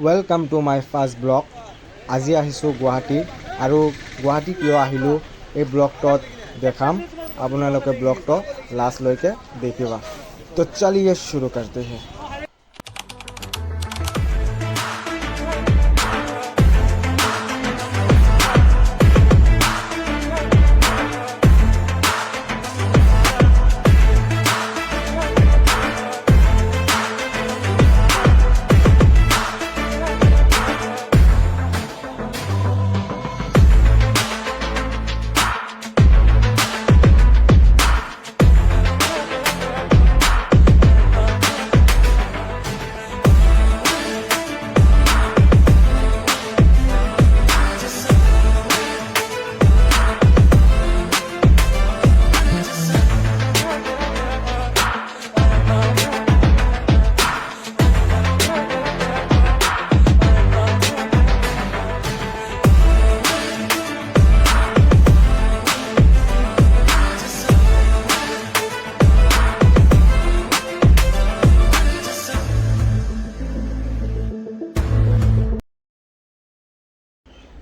Welcome to my first blog. আজি আহিছোঁ গুৱাহাটী আৰু গুৱাহাটী কিয় আহিলোঁ এই ব্লগটোত দেখাম। আপোনালোকে ব্লগটো লাষ্টলৈকে দেখিবা। তো চলিয়ে শুरू करते हैं।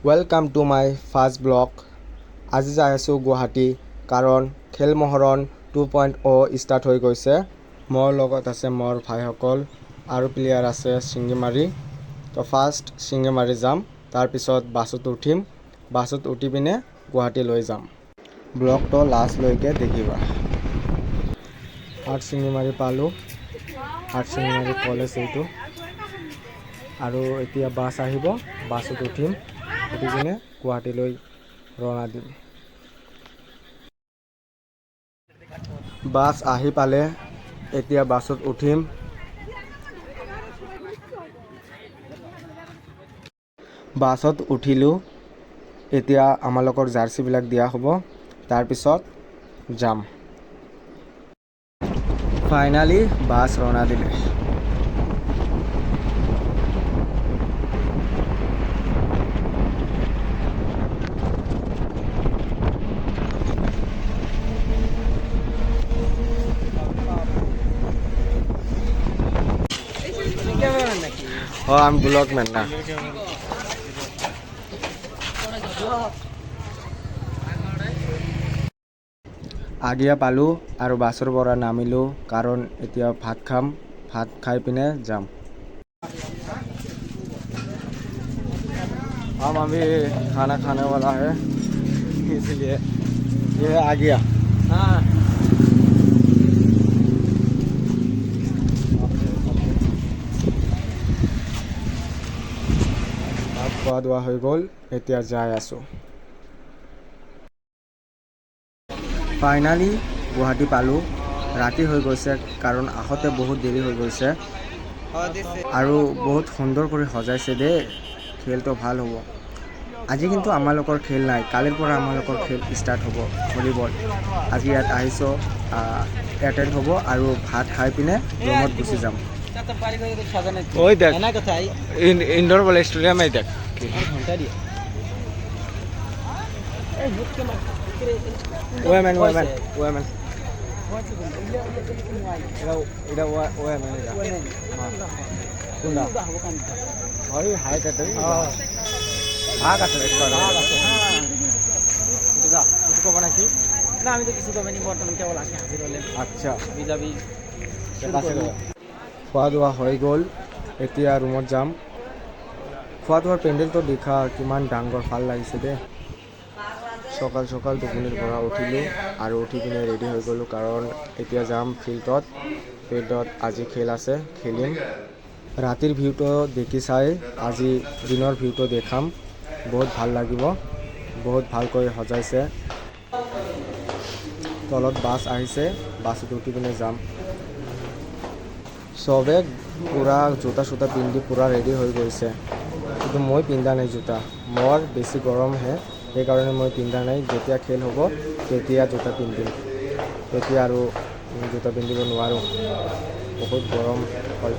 Welcome to my first blog. আজি যাই আছোঁ গুৱাহাটী কাৰণ খেল মহৰণ 2.0 ষ্টাৰ্ট হৈ গৈছে। মোৰ লগত আছে মোৰ ভাইসকল আৰু প্লেয়াৰ আছে শিঙিমাৰী। তো ফাৰ্ষ্ট শিঙিমাৰী যাম, তাৰপিছত বাছত উঠিম, বাছত উঠি পিনে গুৱাহাটী লৈ যাম। ব্লগটো লাষ্টলৈকে দেখিবা। শিঙিমাৰী পালোঁ, শিঙিমাৰী কলেজ এইটো। আৰু এতিয়া বাছ আহিব, বাছত উঠিম, উঠি কিনে গুৱাহাটীলৈ ৰওনা দিম। বাছ আহি পালে, এতিয়া বাছত উঠিম। বাছত উঠিলোঁ, এতিয়া আমালোকৰ জাৰ্চিবিলাক দিয়া হ'ব, তাৰপিছত যাম। ফাইনালি বাছ ৰওনা দিলে। আমি ব্লগ মেন না। আগিয়া পালোঁ আৰু বাছৰ পৰা নামিলোঁ কাৰণ এতিয়া ভাত খাম, ভাত খাই পিনে যাম। हम अभी खाना खाने वाला है, इसलिए ये आ गया। हाँ খোৱা দোৱা হৈ গ'ল, এতিয়া যাই আছোঁ। ফাইনালি গুৱাহাটী পালোঁ। ৰাতি হৈ গৈছে কাৰণ আহোঁতে বহুত দেৰি হৈ গৈছে আৰু বহুত সুন্দৰ কৰি সজাইছে দেই। খেলটো ভাল হ'ব। আজি কিন্তু আমালোকৰ খেল নাই, কালিৰ পৰা আমালোকৰ খেল ষ্টাৰ্ট হ'ব ভলীবল। আজি ইয়াত আহিছোঁ, এটেণ্ড হ'ব আৰু ভাত খাই পিনে ৰুমত গুচি যাম। ইনডোৰ বলে ষ্টেডিয়াম এই দেখ ওয়েমেন ওয়েমেন ওয়েমেন এটা ওয়েমেন এটা কোনটা হয় হাই কাটে ভাগ আছে কিছু কব নাকি না আমি তো কিছু কমেনি বর্তমান কেবল আসি হাজির হলে আচ্ছা বিজাবি খোৱা দোৱা হৈ গ'ল, এতিয়া ৰুমত যাম। খোৱা দোৱাৰ পেণ্ডেলটো দেখা কিমান ডাঙৰ, ভাল লাগিছে দেই। সকাল সকাল টোপনিৰ পৰা উঠিলোঁ আৰু উঠি পিনে ৰেডি হৈ গ'লোঁ কাৰণ এতিয়া যাম ফিল্ডত। আজি খেল আছে, খেলিম। ৰাতিৰ ভিউটো দেখি চাই আজি দিনৰ ভিউটো দেখাম, বহুত ভাল লাগিব, বহুত ভালকৈ সজাইছে। তলত বাছ আহিছে, বাছত উঠি পিনে যাম। চবে পূৰা জোতা চোতা পিন্ধি পূৰা ৰেডি হৈ গৈছে, কিন্তু মই পিন্ধা নাই জোতা। মোৰ বেছি গৰমহে, সেইকাৰণে মই পিন্ধা নাই। যেতিয়া খেল হ'ব তেতিয়া জোতা পিন্ধিম, তেতিয়া আৰু জোতা পিন্ধিব নোৱাৰোঁ, বহুত গৰম হয়।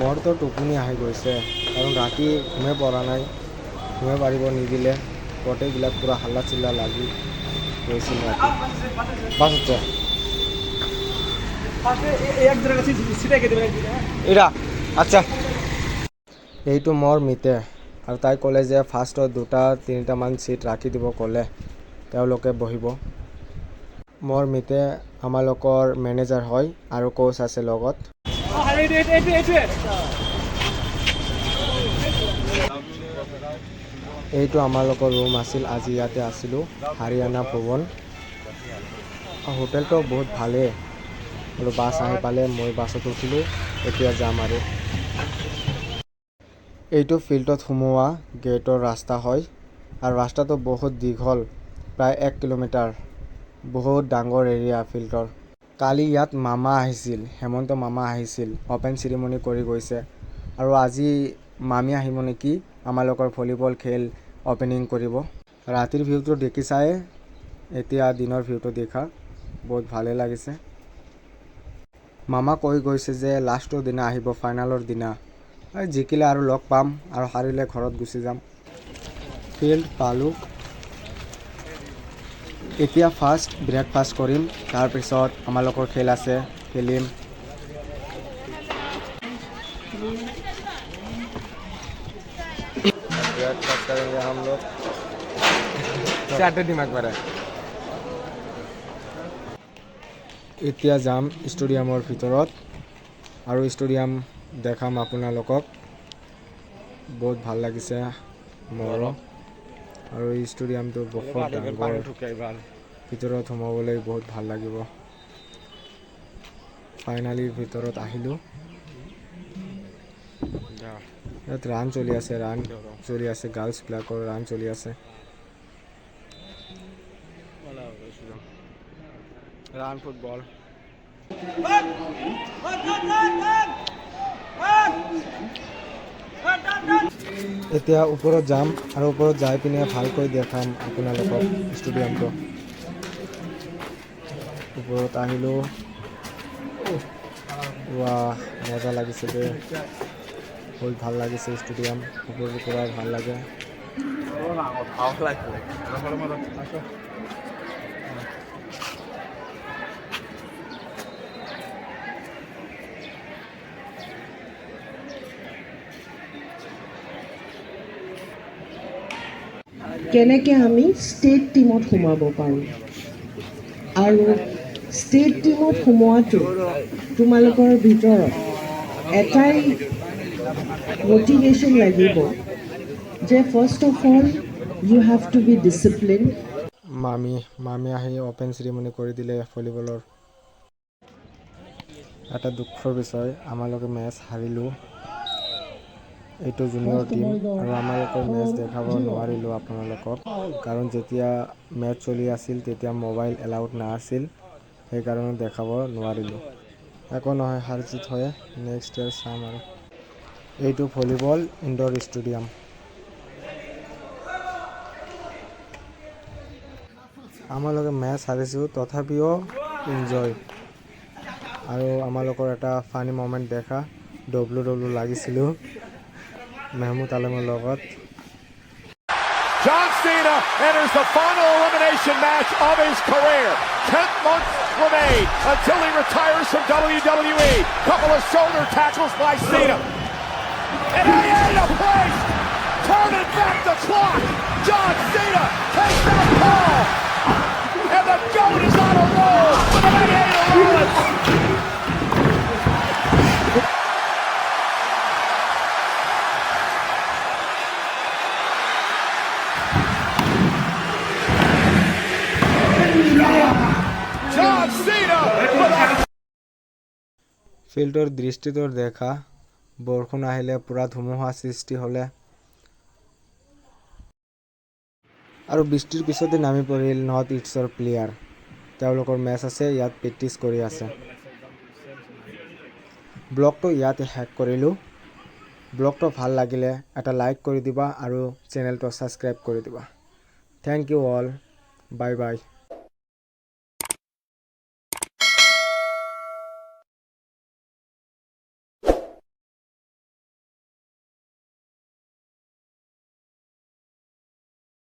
মোৰতো টোপনি আহি গৈছে কাৰণ ৰাতি ঘুমে পৰা নাই, ঘুমে পাৰিব নিদিলে। গোটেইবিলাক পূৰা হাল্লা চিল্লা লাগি গৈছিল ৰাতি। বাছত এৰা আচ্ছা এইটো মোৰ মিতে আৰু তাই ক'লে যে ফাৰ্ষ্টত 2-3টামান ছিট ৰাখি দিব ক'লে তেওঁলোকে বহিব। মোৰ মিতে আমালোকৰ মেনেজাৰ হয় আৰু কোচ আছে লগত। এইটো আমালোকৰ ৰুম আছিল, আজি ইয়াতে আছিলোঁ, হাৰিয়ানা ভৱন। হোটেলটো বহুত ভালেই আৰু বাছ আহি পালে মই বাছত উঠিলোঁ, এতিয়া যাম আৰু। এইটো ফিল্ডত সোমোৱা গেটৰ ৰাস্তা হয় আৰু ৰাস্তাটো বহুত দীঘল, প্ৰায় 1 কিলোমিটাৰ, বহুত ডাঙৰ এৰিয়া ফিল্ডৰ। কালি ইয়াত মামা আহিছিল, হেমন্ত মামা আহিছিল, অ'পেন চেৰিমনি কৰি গৈছে আৰু আজি মামী আহিব নেকি, আমালোকৰ ভলীবল খেল অ'পেনিং কৰিব। ৰাতিৰ ভিউটো দেখিছাই, এতিয়া দিনৰ ভিউটো দেখা, বহুত ভালেই লাগিছে। মামা কৈ গৈছে যে লাষ্টৰ দিনা আহিব, ফাইনেলৰ দিনা। জিকিলে আৰু লগ পাম আৰু হাৰিলে ঘৰত গুচি যাম। ফিল্ড পালোঁ। এতিয়া ফাৰ্ষ্ট ব্ৰেকফাষ্ট কৰিম, তাৰপিছত আমালোকৰ খেল আছে, খেলিম। ब्रेकफास्ट करेंगे हम लोग, चाटे दिमाग पर। এতিয়া যাম ষ্টেডিয়ামৰ ভিতৰত আৰু ষ্টেডিয়াম দেখাম আপোনালোকক। বহুত ভাল লাগিছে মোৰো আৰু এই ষ্টেডিয়ামটো বহুত ডাঙৰ, ভিতৰত সোমাবলৈ বহুত ভাল লাগিব। ফাইনেলি ভিতৰত আহিলোঁ। ইয়াত ৰান চলি আছে, গাৰ্লছবিলাকৰ ৰান চলি আছে। Run football. এতিয়া ওপৰত যাম আৰু ওপৰত যাই পিনে ভালকৈ দেখাম আপোনালোকক ষ্টেডিয়ামটো। ওপৰত আহিলোঁ, ৱাহ মজা লাগিছে দে, বহুত ভাল লাগিছে ষ্টেডিয়াম, ওপৰৰ পৰা ভাল লাগে। কেনেকৈ আমি ষ্টেট টীমত সোমাব পাৰোঁ আৰু ষ্টেট টীমত সোমোৱাটো তোমালোকৰ ভিতৰত এটাই মটিভেশ্যন লাগিব যে first of all you have to be discipline. মামী আহি অ'পেন চেৰিমনি কৰি দিলে ভলীবলৰ। এটা দুখৰ বিষয়, আমালোকে মেচ হাৰিলোঁ। এইটো জুনিয়ৰ টীম আৰু আমালোকৰ মেচ দেখাব নোৱাৰিলোঁ আপোনালোকক, কাৰণ যেতিয়া মেচ চলি আছিল তেতিয়া মোবাইল এলাউড নাছিল, সেইকাৰণে দেখাব নোৱাৰিলোঁ। একো নহয়, হাৰ জিত হয়, নেক্সট ইয়াৰ চাম আৰু। এইটো ভলীবল ইনডোৰ ষ্টেডিয়াম। আমালোকে মেচ হাৰিছোঁ তথাপিও এনজয়। আৰু আমালোকৰ এটা ফানি মমেণ্ট দেখা, ডব্লু লাগিছিলোঁ মেহমুদ আলমৰ লগত। John Cena enters the final elimination match of his career. 10 months remain until he retires from WWE. Couple of shoulder tackles by Cena. And Ayala placed, turning back the clock. John Cena takes out Paul. And the GOAT is on a roll with Ayala Rollins. ফিল্ডৰ দৃষ্টিটো দেখা, বৰষুণ আহিলে পুৰা ধুমুহা সৃষ্টি হ'লে আৰু বৃষ্টিৰ পিছতে নামি পৰিল নৰ্থ ইষ্টৰ প্লেয়াৰ। তেওঁলোকৰ মেচ আছে, ইয়াত প্ৰেক্টিচ কৰি আছে। ব্লগটো ইয়াতে শেষ কৰিলোঁ। ব্লগটো ভাল লাগিলে এটা লাইক কৰি দিবা আৰু চেনেলটো ছাবস্ক্ৰাইব কৰি দিবা। Thank you all, bye by.